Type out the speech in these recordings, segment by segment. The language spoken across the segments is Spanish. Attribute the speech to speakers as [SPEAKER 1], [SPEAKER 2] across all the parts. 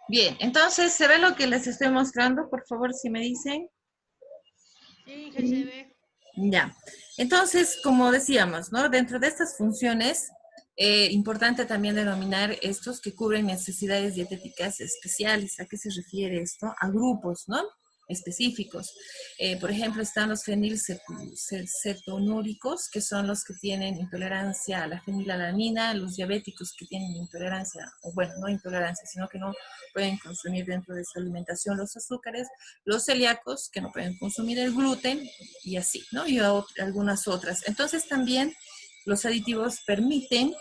[SPEAKER 1] Bien, entonces, ¿se ve lo que les estoy mostrando? Por favor, si me dicen.
[SPEAKER 2] Sí, que se ve.
[SPEAKER 1] Ya. Entonces, como decíamos, ¿no? Dentro de estas funciones, importante también denominar estos que cubren necesidades dietéticas especiales. ¿A qué se refiere esto? A grupos, ¿no? Específicos. Por ejemplo, están los fenilcetonúricos, que son los que tienen intolerancia a la fenilalanina, los diabéticos que tienen intolerancia, o bueno, no intolerancia, sino que no pueden consumir dentro de su alimentación los azúcares, los celíacos, que no pueden consumir el gluten, y así, ¿no? Y algunas otras. Entonces también los aditivos permiten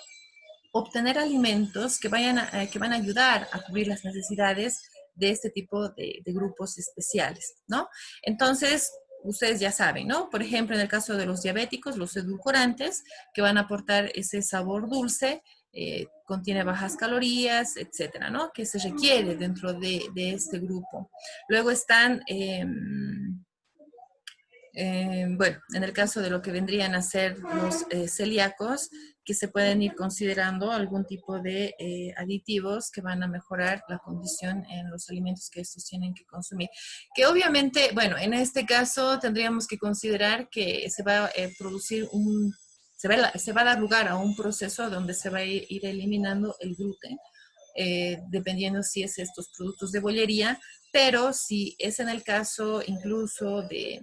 [SPEAKER 1] obtener alimentos que van a ayudar a cubrir las necesidades de este tipo de grupos especiales, ¿no? Entonces, ustedes ya saben, ¿no? Por ejemplo, en el caso de los diabéticos, los edulcorantes, que van a aportar ese sabor dulce, contiene bajas calorías, etcétera, ¿no? Que se requiere dentro de este grupo. Luego están... bueno, en el caso de lo que vendrían a ser los celíacos, que se pueden ir considerando algún tipo de aditivos que van a mejorar la condición en los alimentos que estos tienen que consumir. Que obviamente, bueno, en este caso tendríamos que considerar que se va a producir se va a dar lugar a un proceso donde se va a ir eliminando el gluten, dependiendo si es estos productos de bollería, pero si es en el caso incluso de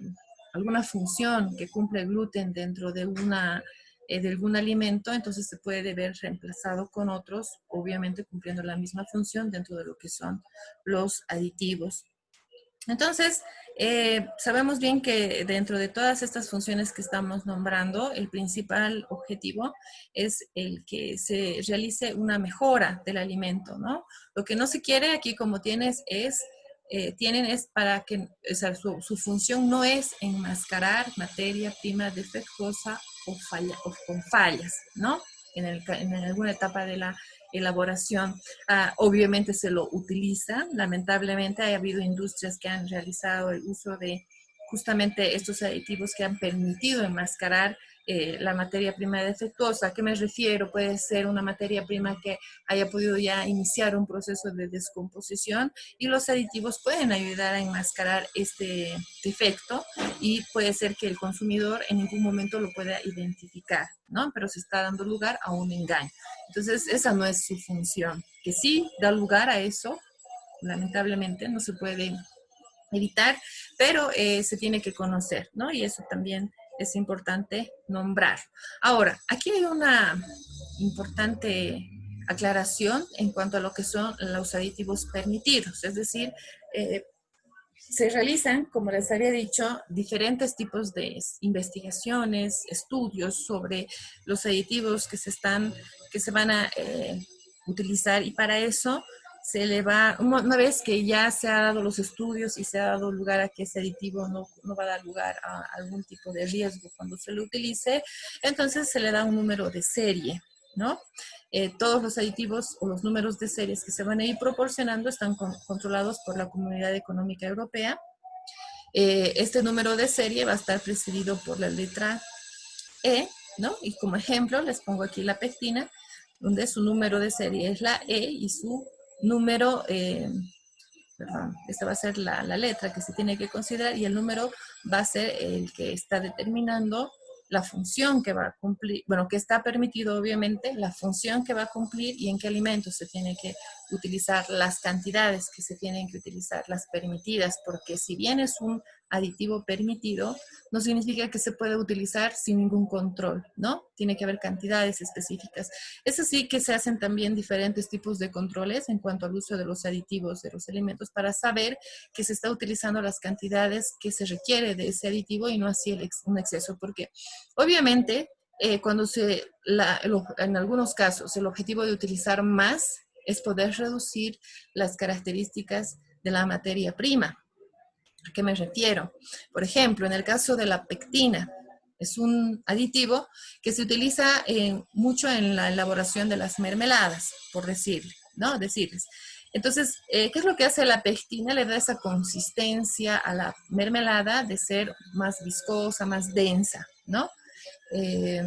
[SPEAKER 1] alguna función que cumple el gluten dentro de algún alimento, entonces se puede ver reemplazado con otros, obviamente cumpliendo la misma función dentro de lo que son los aditivos. Entonces, sabemos bien que dentro de todas estas funciones que estamos nombrando, el principal objetivo es el que se realice una mejora del alimento, ¿no? Lo que no se quiere aquí, como tienen es para que, o sea, su función no es enmascarar materia prima defectuosa o con fallas, ¿no? En alguna etapa de la elaboración. Obviamente se lo utiliza. Lamentablemente ha habido industrias que han realizado el uso de justamente estos aditivos que han permitido enmascarar la materia prima defectuosa. ¿A qué me refiero? Puede ser una materia prima que haya podido ya iniciar un proceso de descomposición y los aditivos pueden ayudar a enmascarar este defecto y puede ser que el consumidor en ningún momento lo pueda identificar, ¿no? Pero se está dando lugar a un engaño. Entonces, esa no es su función. Que sí da lugar a eso, lamentablemente, no se puede evitar, pero se tiene que conocer, ¿no? Y eso también es importante nombrar. Ahora, aquí hay una importante aclaración en cuanto a lo que son los aditivos permitidos, es decir, se realizan, como les había dicho, diferentes tipos de investigaciones, estudios sobre los aditivos que se van a utilizar, y para eso una vez que ya se han dado los estudios y se ha dado lugar a que ese aditivo no va a dar lugar a algún tipo de riesgo cuando se lo utilice, entonces se le da un número de serie, ¿no? Todos los aditivos o los números de series que se van a ir proporcionando están controlados por la Comunidad Económica Europea. Este número de serie va a estar precedido por la letra E, ¿no? Y como ejemplo les pongo aquí la pectina, donde su número de serie es la E y su número, perdón, esta va a ser la letra que se tiene que considerar, y el número va a ser el que está determinando la función que va a cumplir, bueno, que está permitido obviamente, la función que va a cumplir y en qué alimentos se tiene que utilizar, las cantidades que se tienen que utilizar, las permitidas, porque si bien es un aditivo permitido, no significa que se pueda utilizar sin ningún control, ¿no? Tiene que haber cantidades específicas. Es así que se hacen también diferentes tipos de controles en cuanto al uso de los aditivos de los alimentos para saber que se está utilizando las cantidades que se requiere de ese aditivo y no así un exceso, porque obviamente cuando en algunos casos el objetivo de utilizar más es poder reducir las características de la materia prima. ¿A qué me refiero? Por ejemplo, en el caso de la pectina, es un aditivo que se utiliza mucho en la elaboración de las mermeladas, por decirle, ¿no? Decirles. Entonces, ¿qué es lo que hace la pectina? Le da esa consistencia a la mermelada de ser más viscosa, más densa, ¿no? Eh,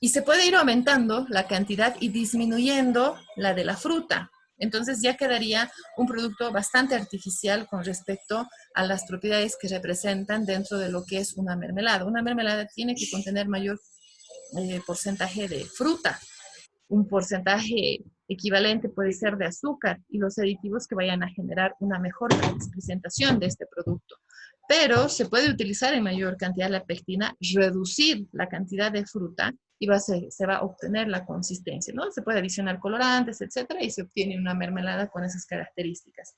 [SPEAKER 1] y se puede ir aumentando la cantidad y disminuyendo la de la fruta. Entonces ya quedaría un producto bastante artificial con respecto a las propiedades que representan dentro de lo que es una mermelada. Una mermelada tiene que contener mayor porcentaje de fruta, un porcentaje equivalente puede ser de azúcar y los aditivos que vayan a generar una mejor presentación de este producto. Pero se puede utilizar en mayor cantidad la pectina, reducir la cantidad de fruta y se va a obtener la consistencia, ¿no? Se puede adicionar colorantes, etcétera, y se obtiene una mermelada con esas características.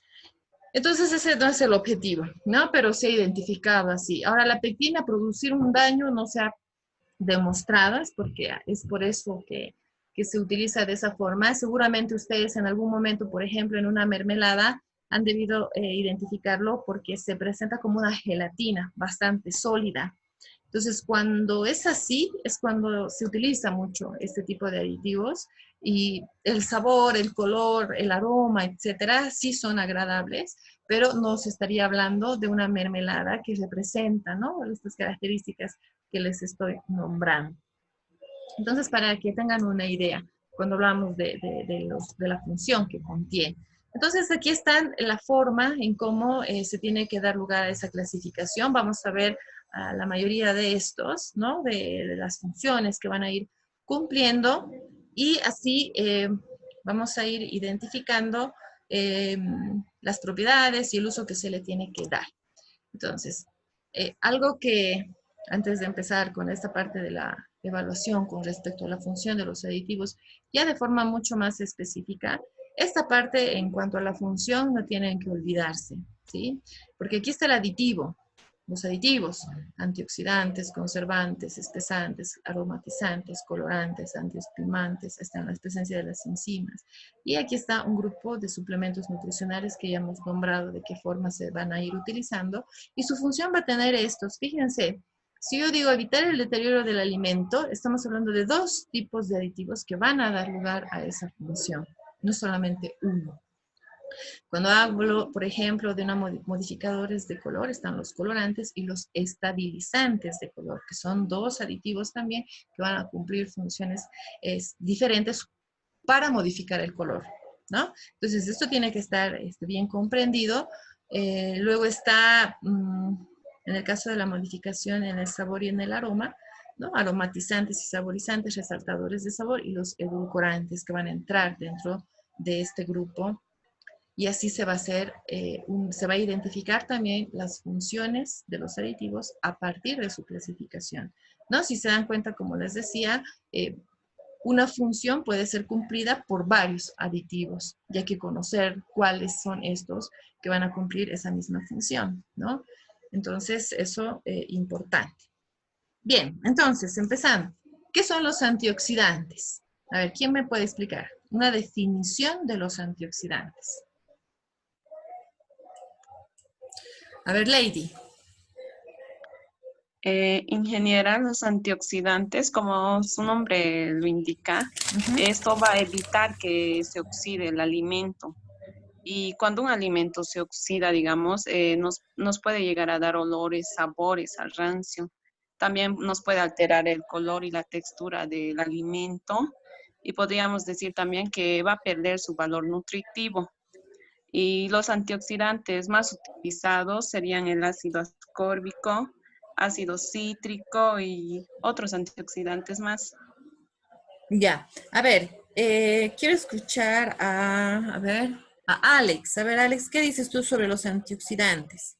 [SPEAKER 1] Entonces ese no es el objetivo, ¿no? Pero se ha identificado así. Ahora, la pectina, producir un daño no se ha demostradas, porque es por eso que se utiliza de esa forma. Seguramente ustedes en algún momento, por ejemplo, en una mermelada, han debido identificarlo porque se presenta como una gelatina bastante sólida. Entonces, cuando es así, es cuando se utiliza mucho este tipo de aditivos y el sabor, el color, el aroma, etcétera, sí son agradables, pero no se estaría hablando de una mermelada que representa, ¿no? Estas características que les estoy nombrando. Entonces, para que tengan una idea, cuando hablamos de la función que contiene. Entonces, aquí está la forma en cómo se tiene que dar lugar a esa clasificación. Vamos a ver la mayoría de estos, ¿no? De las funciones que van a ir cumpliendo y así vamos a ir identificando eh, las propiedades y el uso que se le tiene que dar. Entonces, algo que antes de empezar con esta parte de la evaluación con respecto a la función de los aditivos, ya de forma mucho más específica, esta parte en cuanto a la función no tienen que olvidarse, ¿sí? Porque aquí está el aditivo, los aditivos, antioxidantes, conservantes, espesantes, aromatizantes, colorantes, antiespumantes, están la presencia de las enzimas. Y aquí está un grupo de suplementos nutricionales que ya hemos nombrado de qué forma se van a ir utilizando y su función va a tener estos. Fíjense, si yo digo evitar el deterioro del alimento, estamos hablando de dos tipos de aditivos que van a dar lugar a esa función, no solamente uno. Cuando hablo, por ejemplo, de modificadores de color, están los colorantes y los estabilizantes de color, que son dos aditivos también que van a cumplir funciones diferentes para modificar el color, ¿no? Entonces, esto tiene que estar bien comprendido. Luego está, en el caso de la modificación en el sabor y en el aroma, ¿no? Aromatizantes y saborizantes, resaltadores de sabor y los edulcorantes que van a entrar dentro de este grupo y así se va a hacer, se va a identificar también las funciones de los aditivos a partir de su clasificación, ¿no? Si se dan cuenta, como les decía, una función puede ser cumplida por varios aditivos, y hay que conocer cuáles son estos que van a cumplir esa misma función, ¿no? Entonces, eso es importante. Bien, entonces, empezando. ¿Qué son los antioxidantes? A ver, ¿quién me puede explicar? Una definición de los antioxidantes. A ver, Lady.
[SPEAKER 3] Ingeniera, los antioxidantes, como su nombre lo indica, esto va a evitar que se oxide el alimento. Y cuando un alimento se oxida, digamos, nos puede llegar a dar olores, sabores al rancio. También nos puede alterar el color y la textura del alimento. Y podríamos decir también que va a perder su valor nutritivo. Y los antioxidantes más utilizados serían el ácido ascórbico, ácido cítrico y otros antioxidantes más.
[SPEAKER 1] Ya, a ver, quiero escuchar a ver, a Alex. A ver, Alex, ¿qué dices tú sobre los antioxidantes?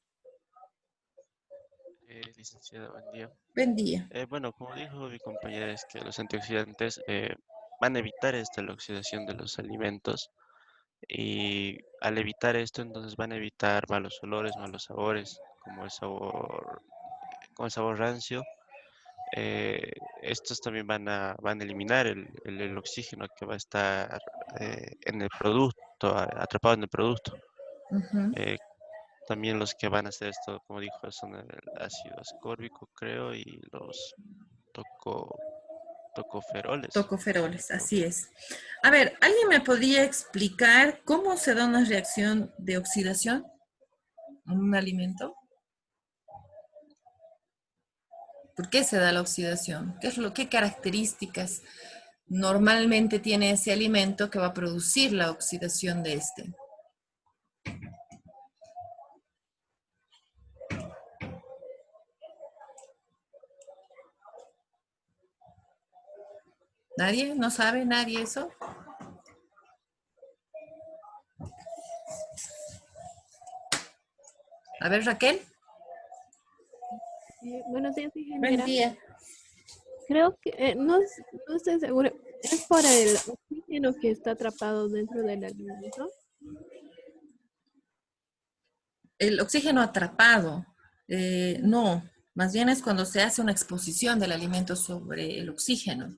[SPEAKER 4] Licenciada, buen día.
[SPEAKER 1] Buen día.
[SPEAKER 4] Bueno, como dijo mi compañera, es que los antioxidantes van a evitar la oxidación de los alimentos y al evitar esto, entonces van a evitar malos olores, malos sabores, como el sabor rancio. Estos también van a eliminar el oxígeno que va a estar en el producto, atrapado en el producto.
[SPEAKER 1] Ujú.
[SPEAKER 4] Eh, También los que van a hacer esto, como dijo, son el ácido ascórbico, creo, y los toco, tocoferoles.
[SPEAKER 1] Tocoferoles, así es. A ver, ¿alguien me podría explicar cómo se da una reacción de oxidación en un alimento? ¿Por qué se da la oxidación? ¿Qué características normalmente tiene ese alimento que va a producir la oxidación de este? ¿Nadie? ¿No sabe nadie eso? A ver, Raquel.
[SPEAKER 2] Buenos días,
[SPEAKER 1] Buen
[SPEAKER 2] ingeniera.
[SPEAKER 1] día.
[SPEAKER 2] Creo que no estoy segura. ¿Es por el oxígeno que está atrapado dentro del alimento?
[SPEAKER 1] El oxígeno atrapado, no, más bien es cuando se hace una exposición del alimento sobre el oxígeno,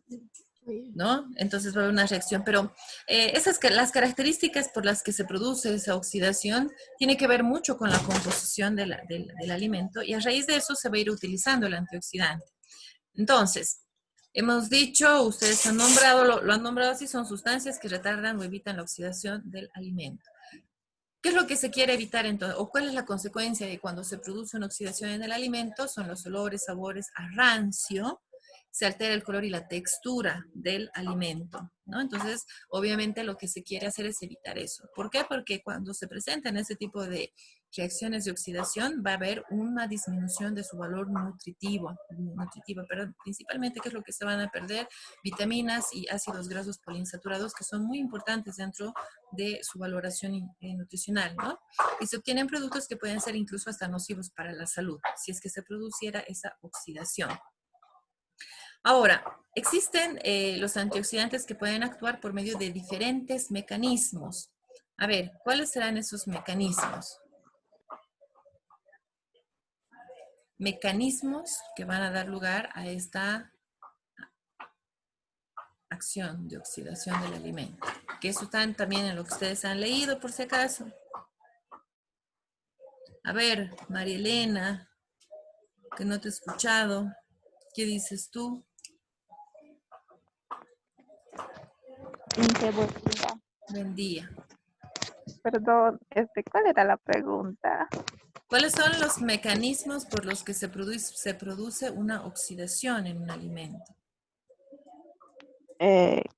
[SPEAKER 2] Oye,
[SPEAKER 1] ¿no? Entonces va a haber una reacción, pero las características por las que se produce esa oxidación tiene que ver mucho con la composición del alimento y a raíz de eso se va a ir utilizando el antioxidante. Entonces, hemos dicho, ustedes han nombrado, lo han nombrado así, son sustancias que retardan o evitan la oxidación del alimento. ¿Qué es lo que se quiere evitar entonces? ¿O cuál es la consecuencia de cuando se produce una oxidación en el alimento? Son los olores, sabores a rancio, se altera el color y la textura del alimento, ¿no? Entonces, obviamente lo que se quiere hacer es evitar eso. ¿Por qué? Porque cuando se presentan ese tipo de reacciones de oxidación, va a haber una disminución de su valor nutritivo, pero principalmente, ¿qué es lo que se van a perder? Vitaminas y ácidos grasos poliinsaturados, que son muy importantes dentro de su valoración nutricional, ¿no? Y se obtienen productos que pueden ser incluso hasta nocivos para la salud, si es que se produciera esa oxidación. Ahora, existen los antioxidantes que pueden actuar por medio de diferentes mecanismos. A ver, ¿cuáles serán esos mecanismos? Mecanismos que van a dar lugar a esta acción de oxidación del alimento. Que eso están también en lo que ustedes han leído, por si acaso. A ver, María Elena, que no te he escuchado. ¿Qué dices tú?
[SPEAKER 5] Buen día.
[SPEAKER 1] Buen día.
[SPEAKER 5] Perdón, ¿cuál era la pregunta?
[SPEAKER 1] ¿Cuáles son los mecanismos por los que se produce una oxidación en un alimento?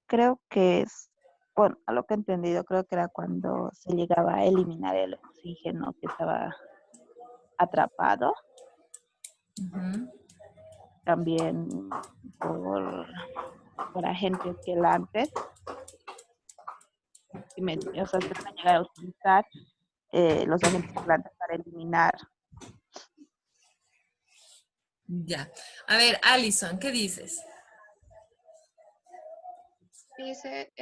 [SPEAKER 5] Creo que es, bueno, a lo que he entendido, creo que era cuando se llegaba a eliminar el oxígeno que estaba atrapado,
[SPEAKER 1] Ujú.
[SPEAKER 5] también por, por agentes quelantes, o sea, se pueden llegar a utilizar los agentes quelantes para eliminar.
[SPEAKER 1] Ya. A ver, Alison, ¿qué dices?
[SPEAKER 6] Dice,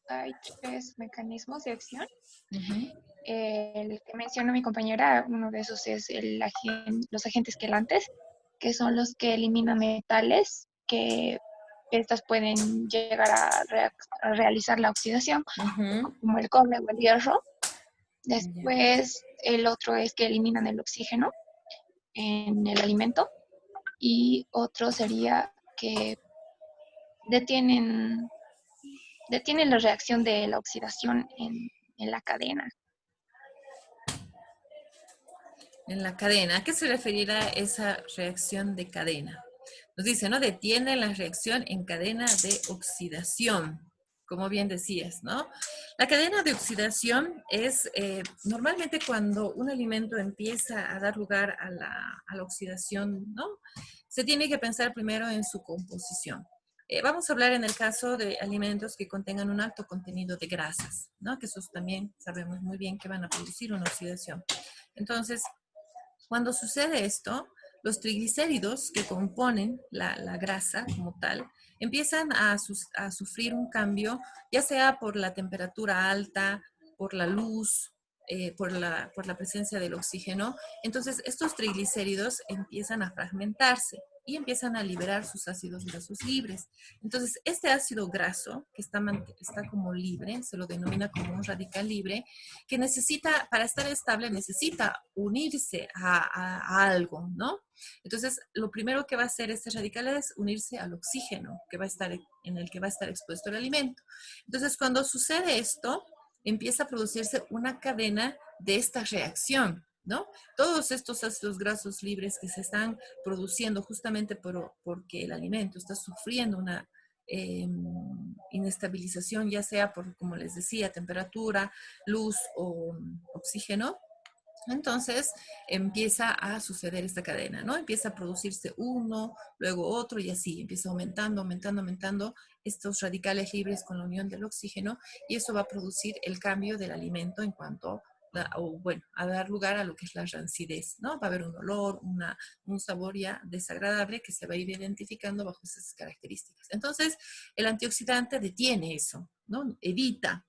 [SPEAKER 6] hay tres mecanismos de acción.
[SPEAKER 1] Ujú.
[SPEAKER 6] El que mencionó mi compañera, uno de esos es los agentes quelantes, que son los que eliminan metales, que estas pueden llegar a realizar la oxidación,
[SPEAKER 1] Ujú.
[SPEAKER 6] como el cobre o el hierro.
[SPEAKER 1] Ya.
[SPEAKER 6] Después, el otro es que eliminan el oxígeno en el alimento. Y otro sería que detienen la reacción de la oxidación en la cadena.
[SPEAKER 1] En la cadena. ¿A qué se referirá esa reacción de cadena? Nos dice, ¿no? Detiene la reacción en cadena de oxidación, como bien decías, ¿no? La cadena de oxidación es normalmente cuando un alimento empieza a dar lugar a la oxidación, ¿no? Se tiene que pensar primero en su composición. Vamos a hablar en el caso de alimentos que contengan un alto contenido de grasas, ¿no? Que esos también sabemos muy bien que van a producir una oxidación. Entonces, cuando sucede esto, los triglicéridos que componen la grasa como tal empiezan a sufrir un cambio, ya sea por la temperatura alta, por la luz, por la presencia del oxígeno. Entonces, estos triglicéridos empiezan a fragmentarse y empiezan a liberar sus ácidos grasos libres. Entonces, este ácido graso, que está como libre, se lo denomina como un radical libre, que necesita, para estar estable, necesita unirse a algo, ¿no? Entonces, lo primero que va a hacer este radical es unirse al oxígeno en el que va a estar expuesto el alimento. Entonces, cuando sucede esto, empieza a producirse una cadena de esta reacción, ¿no? Todos estos ácidos grasos libres que se están produciendo justamente porque el alimento está sufriendo una inestabilización, ya sea por, como les decía, temperatura, luz o oxígeno. Entonces empieza a suceder esta cadena, ¿no? Empieza a producirse uno, luego otro y así, empieza aumentando, aumentando, aumentando estos radicales libres con la unión del oxígeno y eso va a producir el cambio del alimento en cuanto a dar lugar a lo que es la rancidez, ¿no? Va a haber un olor, un sabor ya desagradable que se va a ir identificando bajo esas características. Entonces, el antioxidante detiene eso, ¿no? Evita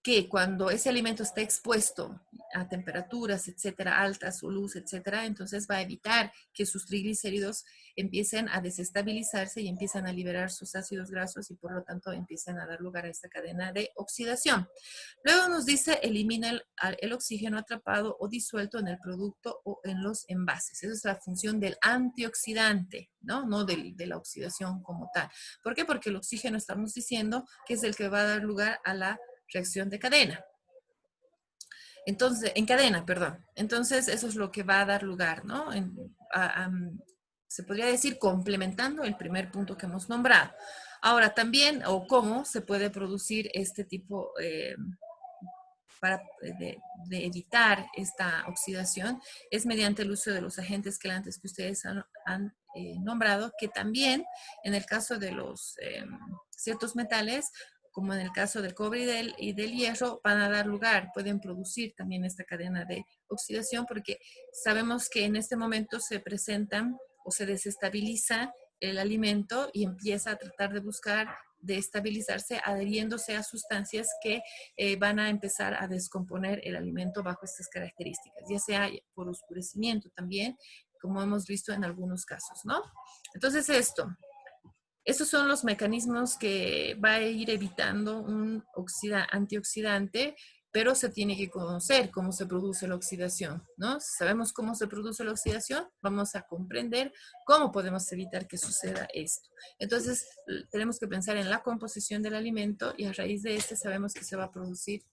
[SPEAKER 1] que cuando ese alimento está expuesto a temperaturas, etcétera, altas o luz, etcétera, entonces va a evitar que sus triglicéridos empiecen a desestabilizarse y empiezan a liberar sus ácidos grasos y por lo tanto empiezan a dar lugar a esta cadena de oxidación. Luego nos dice elimina el oxígeno atrapado o disuelto en el producto o en los envases. Esa es la función del antioxidante, ¿no? No de la oxidación como tal. ¿Por qué? Porque el oxígeno estamos diciendo que es el que va a dar lugar a la reacción de cadena. Entonces, en cadena, perdón. Entonces, eso es lo que va a dar lugar, ¿no? Se podría decir complementando el primer punto que hemos nombrado. Ahora, también, o cómo se puede producir este tipo de evitar esta oxidación, es mediante el uso de los agentes quelantes que ustedes han nombrado, que también, en el caso de los ciertos metales, como en el caso del cobre y del hierro, van a dar lugar, pueden producir también esta cadena de oxidación, porque sabemos que en este momento se presentan o se desestabiliza el alimento y empieza a tratar de buscar de estabilizarse adheriéndose a sustancias que van a empezar a descomponer el alimento bajo estas características, ya sea por oscurecimiento también, como hemos visto en algunos casos, ¿no? Entonces estos son los mecanismos que va a ir evitando un antioxidante, pero se tiene que conocer cómo se produce la oxidación, ¿no? Si sabemos cómo se produce la oxidación, vamos a comprender cómo podemos evitar que suceda esto. Entonces, tenemos que pensar en la composición del alimento y a raíz de este sabemos que se va a producir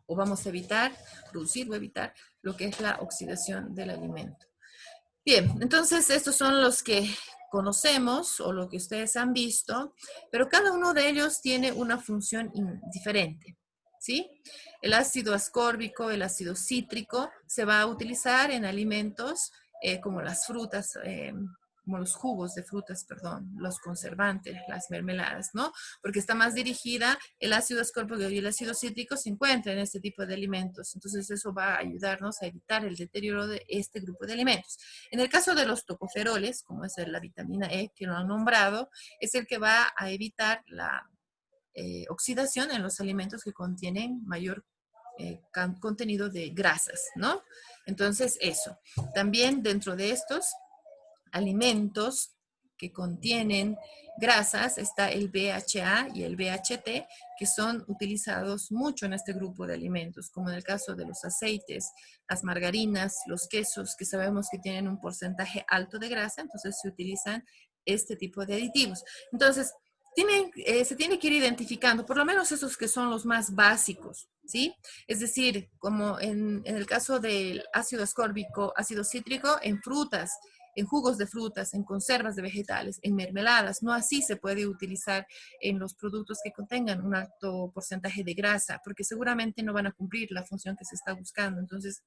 [SPEAKER 1] o vamos a producir o evitar lo que es la oxidación del alimento. Bien, entonces estos son los que conocemos o lo que ustedes han visto, pero cada uno de ellos tiene una función diferente, ¿sí? El ácido ascórbico, el ácido cítrico, se va a utilizar en alimentos como las frutas, como los jugos de frutas, perdón, los conservantes, las mermeladas, ¿no? Porque está más dirigida, el ácido ascórbico y el ácido cítrico se encuentran en este tipo de alimentos. Entonces eso va a ayudarnos a evitar el deterioro de este grupo de alimentos. En el caso de los tocoferoles, como es la vitamina E que lo han nombrado, es el que va a evitar la oxidación en los alimentos que contienen mayor contenido de grasas, ¿no? Entonces eso. También dentro de estos alimentos que contienen grasas está el BHA y el BHT, que son utilizados mucho en este grupo de alimentos, como en el caso de los aceites, las margarinas, los quesos, que sabemos que tienen un porcentaje alto de grasa, entonces se utilizan este tipo de aditivos. Entonces, se tiene que ir identificando, por lo menos esos que son los más básicos, ¿sí? Es decir, como en el caso del ácido ascórbico, ácido cítrico, en frutas, en jugos de frutas, en conservas de vegetales, en mermeladas. No así se puede utilizar en los productos que contengan un alto porcentaje de grasa, porque seguramente no van a cumplir la función que se está buscando. Entonces,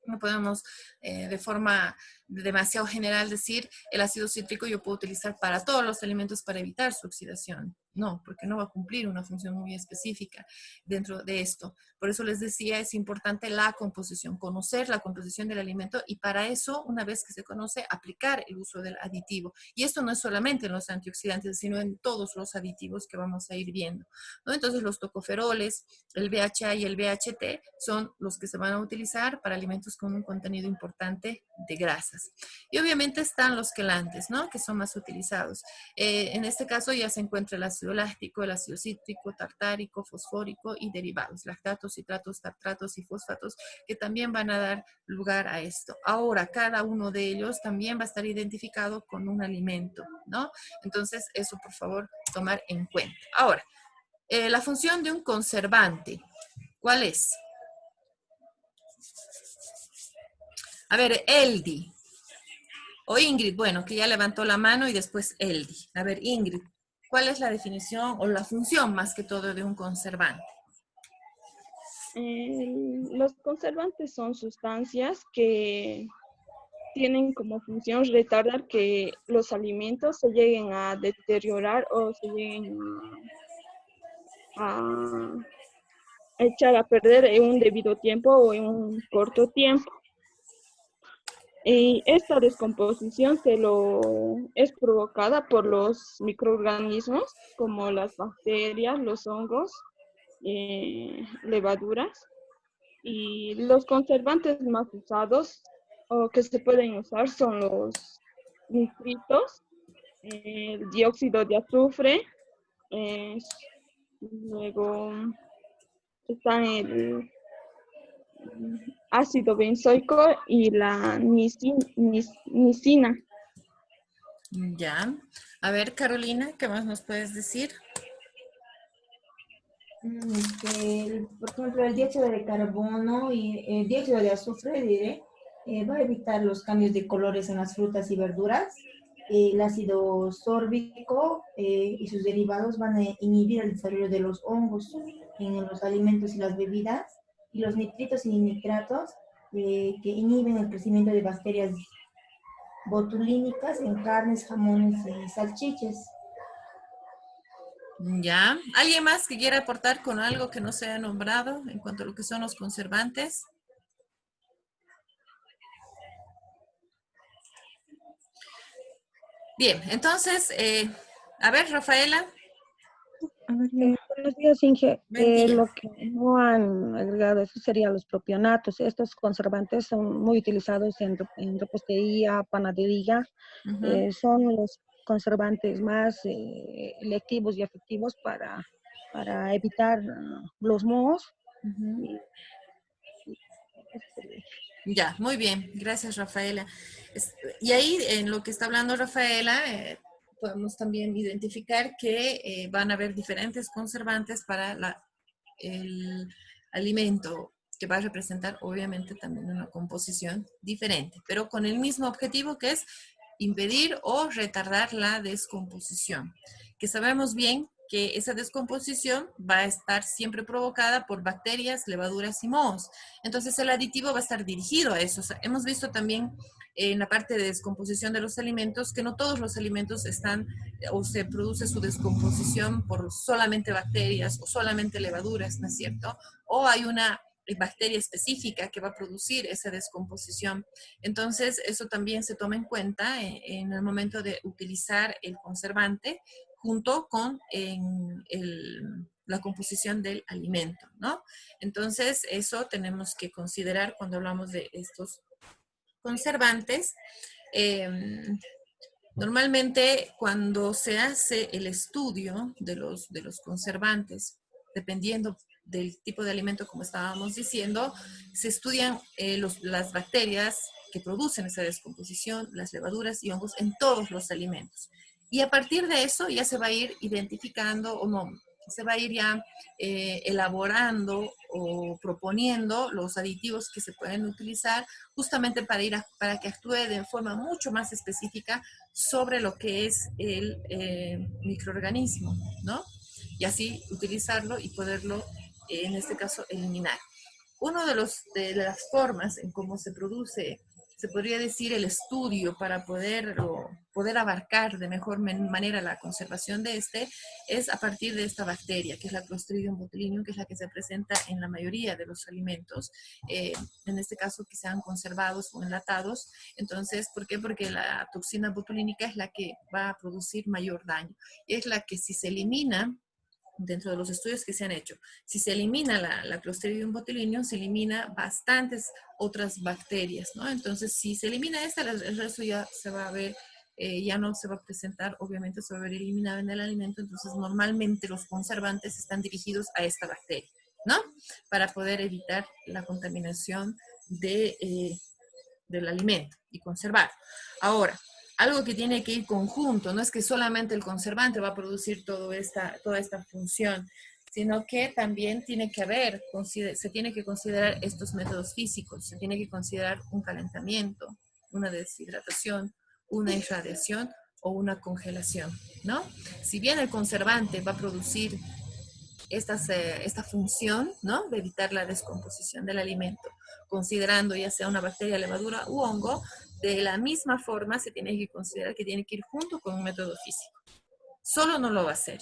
[SPEAKER 1] no podemos de forma demasiado general decir el ácido cítrico yo puedo utilizar para todos los alimentos para evitar su oxidación. No, porque no va a cumplir una función muy específica dentro de esto. Por eso les decía, es importante la composición, conocer la composición del alimento y para eso, una vez que se conoce, aplicar el uso del aditivo. Y esto no es solamente en los antioxidantes, sino en todos los aditivos que vamos a ir viendo, ¿no? Entonces, los tocoferoles, el BHA y el BHT son los que se van a utilizar para alimentos con un contenido importante de grasas. Y obviamente están los quelantes, ¿no? Que son más utilizados. En este caso ya se encuentra el ácido láctico, el ácido cítrico, tartárico, fosfórico y derivados, lactatos, citratos, tartratos y fosfatos, que también van a dar lugar a esto. Ahora, cada uno de ellos también va a estar identificado con un alimento, ¿no? Entonces, eso por favor tomar en cuenta. Ahora, la función de un conservante, ¿cuál es? A ver, Eldi. O Ingrid, bueno, que ya levantó la mano y después Eldi. A ver, Ingrid, ¿cuál es la definición o la función más que todo de un conservante?
[SPEAKER 7] Los conservantes son sustancias que tienen como función retardar que los alimentos se lleguen a deteriorar o se lleguen a echar a perder en un debido tiempo o en un corto tiempo. Y esta descomposición es provocada por los microorganismos como las bacterias, los hongos, levaduras. Y los conservantes más usados o que se pueden usar son los nitritos, el dióxido de azufre, luego está el ácido benzoico y la nicina.
[SPEAKER 1] Ya. A ver, Carolina, ¿qué más nos puedes decir?
[SPEAKER 8] Por ejemplo, el dióxido de carbono y el dióxido de azufre, diré, va a evitar los cambios de colores en las frutas y verduras. El ácido sórbico y sus derivados van a inhibir el desarrollo de los hongos en los alimentos y las bebidas. Y los nitritos y nitratos que inhiben el crecimiento de bacterias botulínicas en carnes, jamones y salchichas.
[SPEAKER 1] Ya. ¿Alguien más que quiera aportar con algo que no se haya nombrado en cuanto a lo que son los conservantes? Bien, entonces, a ver, Rafaela.
[SPEAKER 9] Buenos días, Inge.
[SPEAKER 1] Buen día.
[SPEAKER 9] Lo que no han agregado, eso serían los propionatos. Estos conservantes son muy utilizados en repostería, panadería. Son los conservantes más electivos y efectivos para evitar los mohos.
[SPEAKER 1] Ya, muy bien. Gracias, Rafaela. Y ahí, en lo que está hablando Rafaela, podemos también identificar que van a haber diferentes conservantes para el alimento, que va a representar obviamente también una composición diferente, pero con el mismo objetivo, que es impedir o retardar la descomposición, que sabemos bien que esa descomposición va a estar siempre provocada por bacterias, levaduras y mohos. Entonces el aditivo va a estar dirigido a eso. O sea, hemos visto también en la parte de descomposición de los alimentos que no todos los alimentos están o se produce su descomposición por solamente bacterias o solamente levaduras, ¿no es cierto? O hay una bacteria específica que va a producir esa descomposición. Entonces, eso también se toma en cuenta en el momento de utilizar el conservante junto con la composición del alimento, ¿no? Entonces, eso tenemos que considerar cuando hablamos de estos conservantes. Normalmente, cuando se hace el estudio de los conservantes, dependiendo del tipo de alimento, como estábamos diciendo, se estudian las bacterias que producen esa descomposición, las levaduras y hongos en todos los alimentos. Y a partir de eso ya se va a ir identificando, o no, se va a ir ya elaborando o proponiendo los aditivos que se pueden utilizar justamente para que actúe de forma mucho más específica sobre lo que es el microorganismo, ¿no? Y así utilizarlo y poderlo, en este caso, eliminar. Uno de las formas en cómo se produce, se podría decir, el estudio para poderlo poder abarcar de mejor manera la conservación de este, es a partir de esta bacteria, que es la Clostridium botulinum, que es la que se presenta en la mayoría de los alimentos, en este caso que sean conservados o enlatados. Entonces, ¿por qué? Porque la toxina botulínica es la que va a producir mayor daño. Y es la que si se elimina, dentro de los estudios que se han hecho, si se elimina la Clostridium botulinum, se elimina bastantes otras bacterias, ¿no? Entonces, si se elimina esta, el resto ya se va a ver, ya no se va a presentar, obviamente se va a ver eliminado en el alimento. Entonces, normalmente los conservantes están dirigidos a esta bacteria, ¿no? Para poder evitar la contaminación del alimento y conservar. Ahora, algo que tiene que ir conjunto, no es que solamente el conservante va a producir toda esta función, sino que también tiene que haber, se tiene que considerar estos métodos físicos, se tiene que considerar un calentamiento, una deshidratación, una irradiación o una congelación, ¿no? Si bien el conservante va a producir esta función, ¿no? De evitar la descomposición del alimento, considerando ya sea una bacteria, levadura u hongo, de la misma forma se tiene que considerar que tiene que ir junto con un método físico. Solo no lo va a hacer,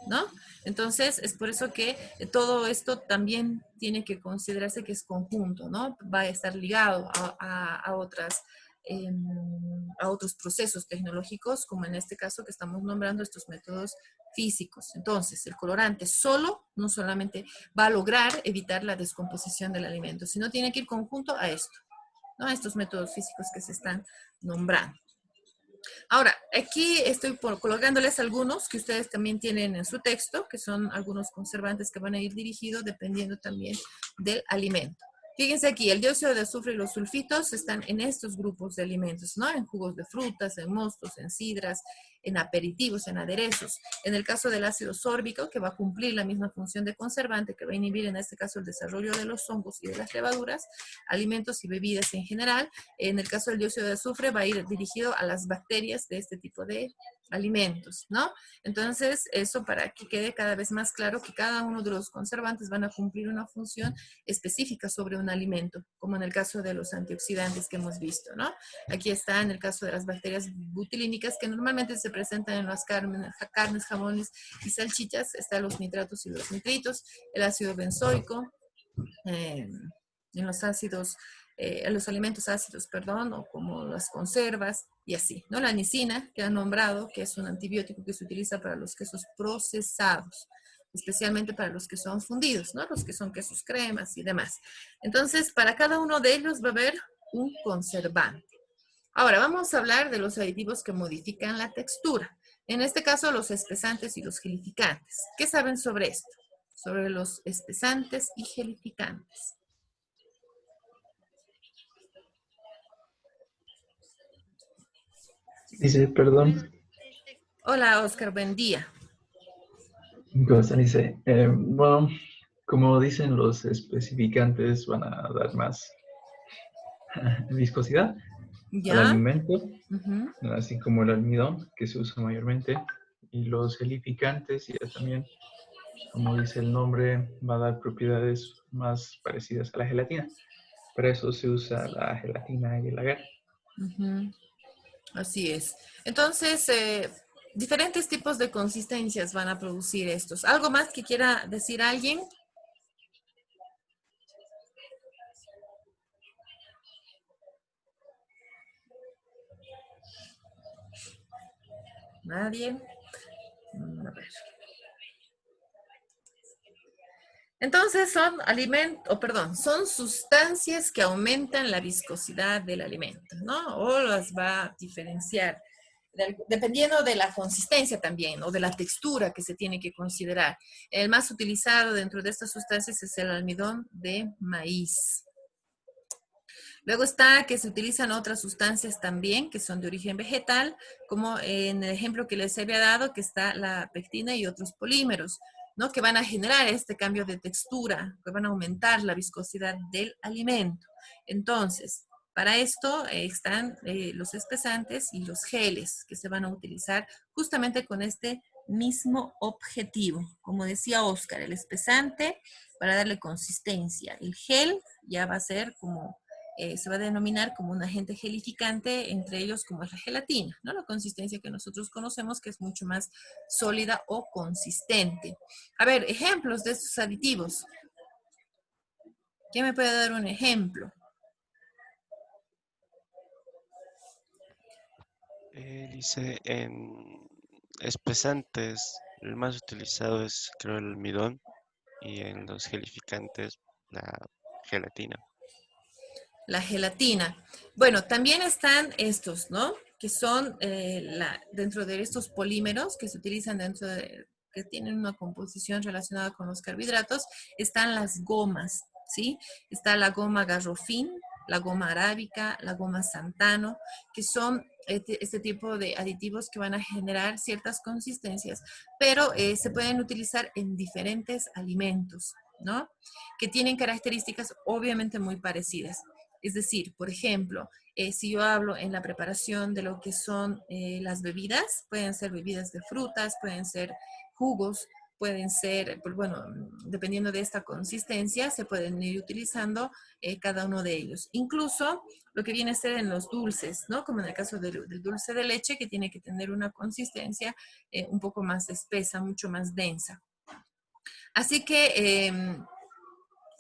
[SPEAKER 1] ¿no? Entonces, es por eso que todo esto también tiene que considerarse que es conjunto, ¿no? Va a estar ligado a otros procesos tecnológicos, como en este caso que estamos nombrando estos métodos físicos. Entonces, el colorante solo no solamente va a lograr evitar la descomposición del alimento, sino tiene que ir conjunto a esto, ¿no? A estos métodos físicos que se están nombrando. Ahora, aquí estoy colocándoles algunos que ustedes también tienen en su texto, que son algunos conservantes que van a ir dirigidos dependiendo también del alimento. Fíjense aquí, el dióxido de azufre y los sulfitos están en estos grupos de alimentos, ¿no? En jugos de frutas, en mostos, en sidras, en aperitivos, en aderezos. En el caso del ácido sórbico, que va a cumplir la misma función de conservante, que va a inhibir en este caso el desarrollo de los hongos y de las levaduras, alimentos y bebidas en general. En el caso del dióxido de azufre va a ir dirigido a las bacterias de este tipo de alimentos, ¿no? Entonces, eso para que quede cada vez más claro que cada uno de los conservantes van a cumplir una función específica sobre un alimento, como en el caso de los antioxidantes que hemos visto, ¿no? Aquí está en el caso de las bacterias butilínicas, que normalmente se presentan en las carnes, jamones y salchichas. Están los nitratos y los nitritos, el ácido benzoico, en los ácidos, en los alimentos ácidos, perdón, o como las conservas y así, ¿no? La anicina, que han nombrado, que es un antibiótico que se utiliza para los quesos procesados, especialmente para los que son fundidos, ¿no? Los que son quesos cremas y demás. Entonces, para cada uno de ellos va a haber un conservante. Ahora, vamos a hablar de los aditivos que modifican la textura. En este caso, los espesantes y los gelificantes. ¿Qué saben sobre esto? Sobre los espesantes y gelificantes.
[SPEAKER 10] Dice, perdón,
[SPEAKER 1] Hola, Oscar, buen día.
[SPEAKER 10] ¿cómo están? Dice, bueno, como dicen, los especificantes van a dar más viscosidad al
[SPEAKER 1] ¿Ya?
[SPEAKER 10] alimento,
[SPEAKER 1] Ujú.
[SPEAKER 10] así como el almidón, que se usa mayormente, y los gelificantes, ya también, como dice el nombre, va a dar propiedades más parecidas a la gelatina. Para eso se usa la gelatina y el agar.
[SPEAKER 1] Ujú. Así es. Entonces, diferentes tipos de consistencias van a producir estos. ¿Algo más que quiera decir alguien? ¿Nadie? A ver. Entonces son sustancias que aumentan la viscosidad del alimento, ¿no? O las va a diferenciar, dependiendo de la consistencia también, o de la textura que se tiene que considerar. El más utilizado dentro de estas sustancias es el almidón de maíz. Luego está que se utilizan otras sustancias también que son de origen vegetal, como en el ejemplo que les había dado, que está la pectina y otros polímeros, ¿no? Que van a generar este cambio de textura, que van a aumentar la viscosidad del alimento. Entonces, para esto están los espesantes y los geles que se van a utilizar justamente con este mismo objetivo. Como decía Oscar, el espesante para darle consistencia. El gel ya va a ser como se va a denominar como un agente gelificante, entre ellos como es la gelatina, ¿no? La consistencia que nosotros conocemos que es mucho más sólida o consistente. A ver, ejemplos de estos aditivos. ¿Quién me puede dar un ejemplo?
[SPEAKER 4] Dice en espesantes, el más utilizado es creo el almidón y en los gelificantes la gelatina.
[SPEAKER 1] La gelatina. Bueno, también están estos, ¿no? Que son dentro de estos polímeros que se utilizan que tienen una composición relacionada con los carbohidratos, están las gomas, ¿sí? Está la goma garrofín, la goma arábica, la goma santano, que son este tipo de aditivos que van a generar ciertas consistencias, pero se pueden utilizar en diferentes alimentos, ¿no? Que tienen características obviamente muy parecidas. Es decir, por ejemplo, si yo hablo en la preparación de lo que son las bebidas, pueden ser bebidas de frutas, pueden ser jugos, pueden ser, pues, bueno, dependiendo de esta consistencia, se pueden ir utilizando cada uno de ellos. Incluso lo que viene a ser en los dulces, ¿no? Como en el caso del dulce de leche, que tiene que tener una consistencia un poco más espesa, mucho más densa. Así que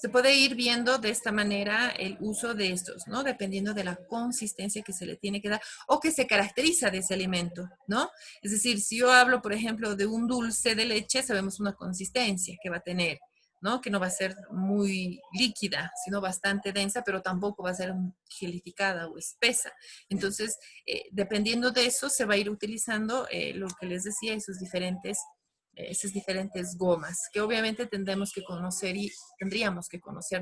[SPEAKER 1] se puede ir viendo de esta manera el uso de estos, ¿no? Dependiendo de la consistencia que se le tiene que dar o que se caracteriza de ese alimento, ¿no? Es decir, si yo hablo, por ejemplo, de un dulce de leche, sabemos una consistencia que va a tener, ¿no? Que no va a ser muy líquida, sino bastante densa, pero tampoco va a ser gelificada o espesa. Entonces, dependiendo de eso, se va a ir utilizando lo que les decía, esas diferentes gomas, que obviamente tendríamos que conocer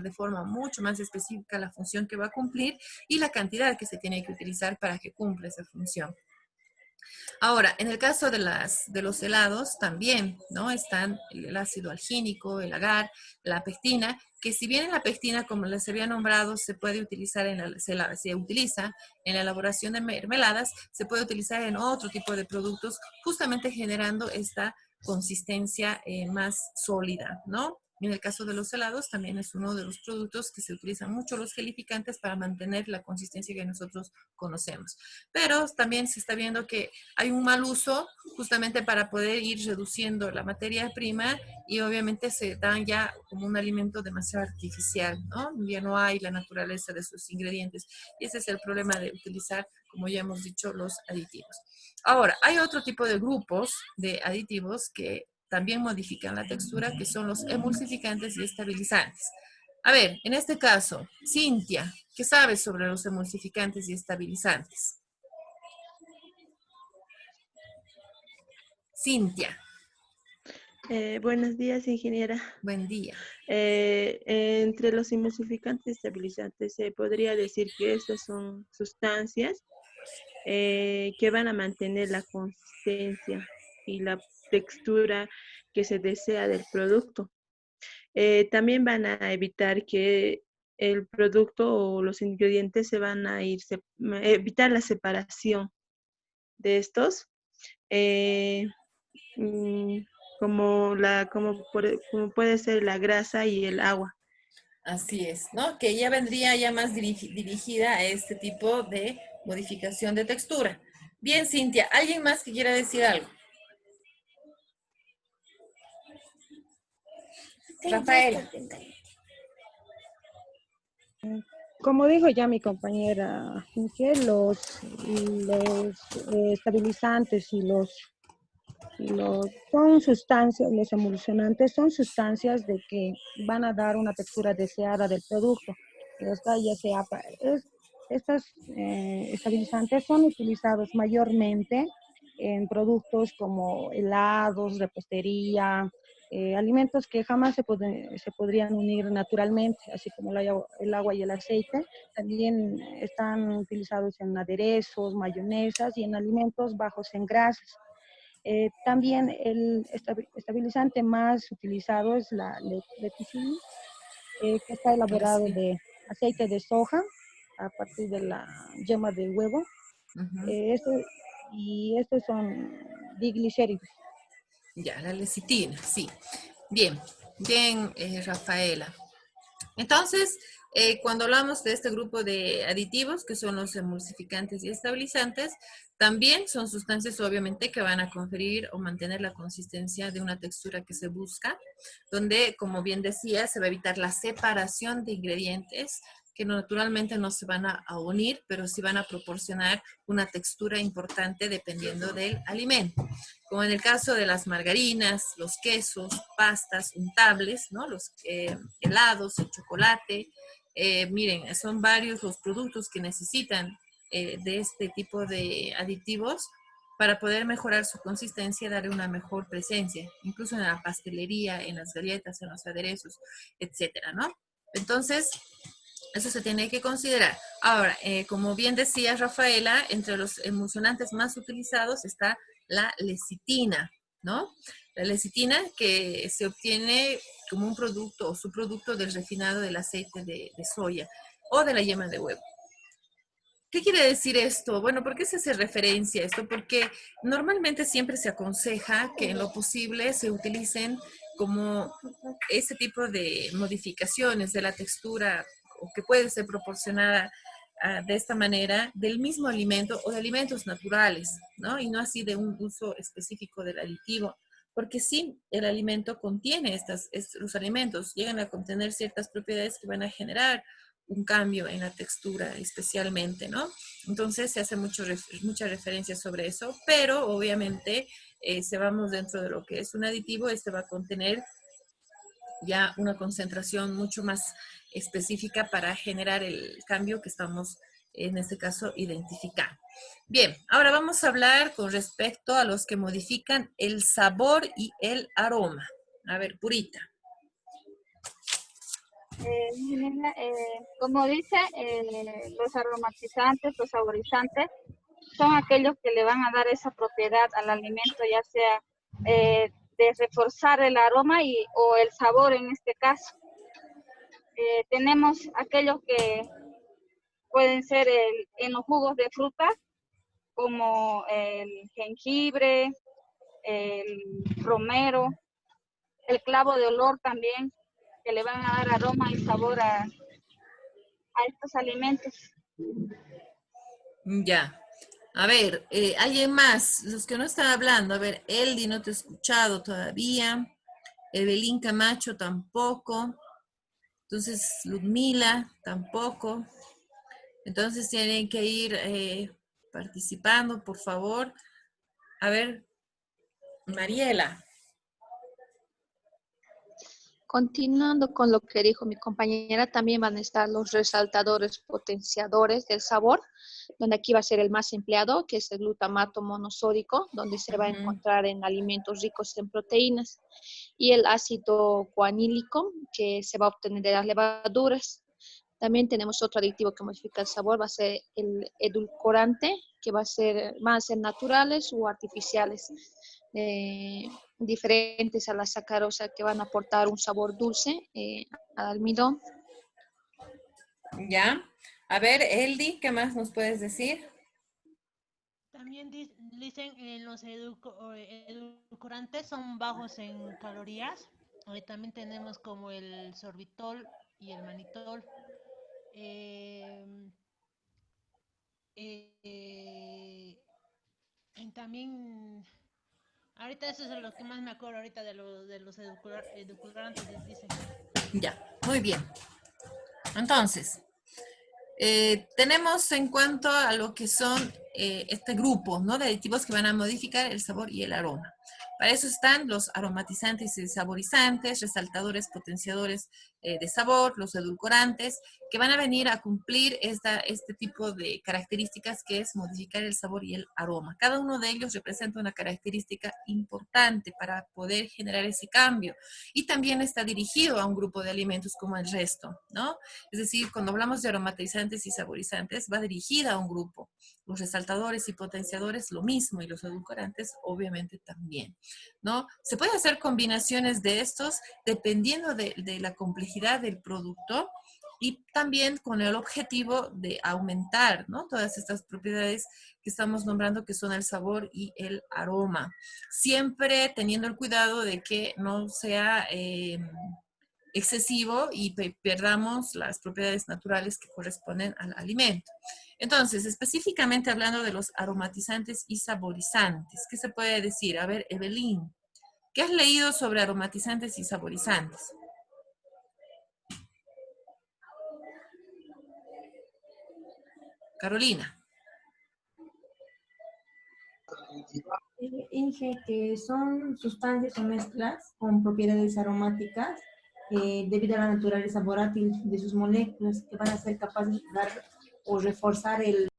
[SPEAKER 1] de forma mucho más específica la función que va a cumplir y la cantidad que se tiene que utilizar para que cumpla esa función. Ahora, en el caso de los helados también, ¿no? Están el ácido algínico, el agar, la pectina, que si bien la pectina, como les había nombrado, se puede utilizar se utiliza en la elaboración de mermeladas, se puede utilizar en otro tipo de productos, justamente generando esta consistencia más sólida, ¿no? En el caso de los helados, también es uno de los productos que se utilizan mucho los gelificantes para mantener la consistencia que nosotros conocemos. Pero también se está viendo que hay un mal uso justamente para poder ir reduciendo la materia prima y obviamente se dan ya como un alimento demasiado artificial, ¿no? Ya no hay la naturaleza de sus ingredientes. Y ese es el problema de utilizar, como ya hemos dicho, los aditivos. Ahora, hay otro tipo de grupos de aditivos que también modifican la textura, que son los emulsificantes y estabilizantes. A ver, en este caso, Cintia, ¿qué sabes sobre los emulsificantes y estabilizantes? Cintia.
[SPEAKER 11] Buenos días, ingeniera.
[SPEAKER 1] Buen día.
[SPEAKER 11] Entre los emulsificantes y estabilizantes, se podría decir que estas son sustancias que van a mantener la consistencia y la textura que se desea del producto. También van a evitar que el producto o los ingredientes se van a evitar la separación de estos. Como puede ser la grasa y el agua.
[SPEAKER 1] Así es, ¿no? Que ya vendría ya más dirigida a este tipo de modificación de textura. Bien, Cintia, ¿alguien más que quiera decir algo? Rafael.
[SPEAKER 9] Como dijo ya mi compañera, que los estabilizantes son sustancias, los emulsionantes son sustancias de que van a dar una textura deseada del producto. Estos estabilizantes son utilizados mayormente en productos como helados, repostería, alimentos que jamás se podrían unir naturalmente, así como el agua y el aceite. También están utilizados en aderezos, mayonesas y en alimentos bajos en grasas. También el estabilizante más utilizado es la leticina, que está elaborado de aceite de soja a partir de la yema del huevo. Estos son diglicéridos.
[SPEAKER 1] Ya, la lecitina, sí. Bien, bien, Rafaela. Entonces, Cuando hablamos de este grupo de aditivos, que son los emulsificantes y estabilizantes, también son sustancias obviamente que van a conferir o mantener la consistencia de una textura que se busca, donde, como bien decía, se va a evitar la separación de ingredientes que naturalmente no se van a unir, pero sí van a proporcionar una textura importante dependiendo del alimento. Como en el caso de las margarinas, los quesos, pastas untables, ¿no? Los helados, el chocolate. Miren, son varios los productos que necesitan de este tipo de aditivos para poder mejorar su consistencia y darle una mejor presencia, incluso en la pastelería, en las galletas, en los aderezos, etcétera, ¿no? Entonces, eso se tiene que considerar. Ahora, como bien decía Rafaela, entre los emulsionantes más utilizados está la lecitina, ¿no? La lecitina que se obtiene como un producto o subproducto del refinado del aceite de soya o de la yema de huevo. ¿Qué quiere decir esto? Bueno, ¿por qué se hace referencia a esto? Porque normalmente siempre se aconseja que en lo posible se utilicen como ese tipo de modificaciones de la textura o que puede ser proporcionada de esta manera del mismo alimento o de alimentos naturales, ¿no? Y no así de un uso específico del aditivo. Porque sí, el alimento contiene los alimentos llegan a contener ciertas propiedades que van a generar un cambio en la textura especialmente, ¿no? Entonces se hace mucha referencia sobre eso, pero obviamente si vamos dentro de lo que es un aditivo, este va a contener ya una concentración mucho más específica para generar el cambio que estamos en este caso identificando. Bien, ahora vamos a hablar con respecto a los que modifican el sabor y el aroma. A ver, Purita.
[SPEAKER 12] Como dice, los aromatizantes, los saborizantes, son aquellos que le van a dar esa propiedad al alimento, ya sea de reforzar el aroma o el sabor en este caso. Tenemos aquellos que pueden ser en los jugos de fruta, como el jengibre, el romero, el clavo de olor también, que le van a dar aroma y sabor a estos alimentos.
[SPEAKER 1] Ya. A ver, ¿alguien más? Los que no están hablando. A ver, Eldi, no te he escuchado todavía. Evelyn Camacho tampoco. Entonces, Ludmila tampoco. Entonces, tienen que ir participando, por favor. A ver, Mariela.
[SPEAKER 6] Continuando con lo que dijo mi compañera, también van a estar los resaltadores potenciadores del sabor, donde aquí va a ser el más empleado, que es el glutamato monosódico, donde se va a encontrar en alimentos ricos en proteínas, y el ácido guanílico, que se va a obtener de las levaduras. También tenemos otro aditivo que modifica el sabor, va a ser el edulcorante, que van a ser naturales o artificiales, diferentes a la sacarosa, que van a aportar un sabor dulce al almidón.
[SPEAKER 1] Ya. A ver, Eldi, ¿qué más nos puedes decir?
[SPEAKER 13] También dicen los edulcorantes son bajos en calorías. También tenemos como el sorbitol y el manitol. También, ahorita eso es lo que más me acuerdo ahorita de los edulcorantes, dicen.
[SPEAKER 1] Ya, muy bien. Entonces, tenemos en cuanto a lo que son este grupo, ¿no? De aditivos que van a modificar el sabor y el aroma. Para eso están los aromatizantes y saborizantes, resaltadores, potenciadores de sabor, los edulcorantes, que van a venir a cumplir este tipo de características que es modificar el sabor y el aroma. Cada uno de ellos representa una característica importante para poder generar ese cambio. Y también está dirigido a un grupo de alimentos como el resto, ¿no? Es decir, cuando hablamos de aromatizantes y saborizantes, va dirigida a un grupo. Los resaltadores y potenciadores, lo mismo, y los edulcorantes, obviamente, también, ¿no? Se puede hacer combinaciones de estos dependiendo de la complejidad del producto y también con el objetivo de aumentar, ¿no? Todas estas propiedades que estamos nombrando, que son el sabor y el aroma. Siempre teniendo el cuidado de que no sea excesivo y perdamos las propiedades naturales que corresponden al alimento. Entonces, específicamente hablando de los aromatizantes y saborizantes, ¿qué se puede decir? A ver, Evelyn, ¿qué has leído sobre aromatizantes y saborizantes? Carolina.
[SPEAKER 8] Inge, que son sustancias o mezclas con propiedades aromáticas debido a la naturaleza volátil de sus moléculas que van a ser capaces de dar o reforzar el